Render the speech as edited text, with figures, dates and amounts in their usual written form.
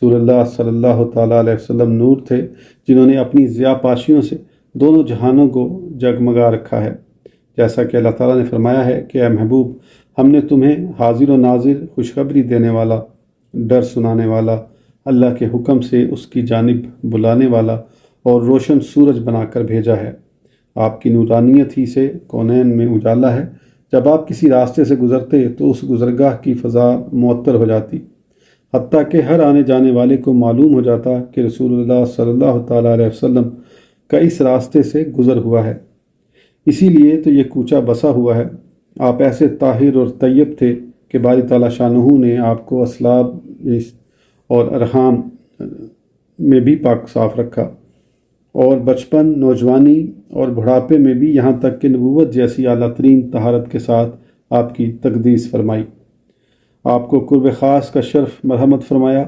رسول اللہ صلی اللہ تعالیٰ علیہ وسلم نور تھے جنہوں نے اپنی ضیاء پاشیوں سے دونوں جہانوں کو جگمگا رکھا ہے۔ جیسا کہ اللہ تعالیٰ نے فرمایا ہے کہ اے محبوب، ہم نے تمہیں حاضر و ناظر، خوشخبری دینے والا، ڈر سنانے والا، اللہ کے حکم سے اس کی جانب بلانے والا اور روشن سورج بنا کر بھیجا ہے۔ آپ کی نورانیت ہی سے کونین میں اجالا ہے۔ جب آپ کسی راستے سے گزرتے تو اس گزرگاہ کی فضا معطر ہو جاتی، حتیٰ کہ ہر آنے جانے والے کو معلوم ہو جاتا کہ رسول اللہ صلی اللہ تعالیٰ علیہ وسلم کا اس راستے سے گزر ہوا ہے۔ اسی لیے تو یہ کوچہ بسا ہوا ہے۔ آپ ایسے طاہر اور طیب تھے کہ باری تعالیٰ شانہ نے آپ کو اسلاب اور ارحام میں بھی پاک صاف رکھا، اور بچپن، نوجوانی اور بڑھاپے میں بھی، یہاں تک کہ نبوت جیسی اعلیٰ ترین طہارت کے ساتھ آپ کی تقدیس فرمائی۔ آپ کو قرب خاص کا شرف مرحمت فرمایا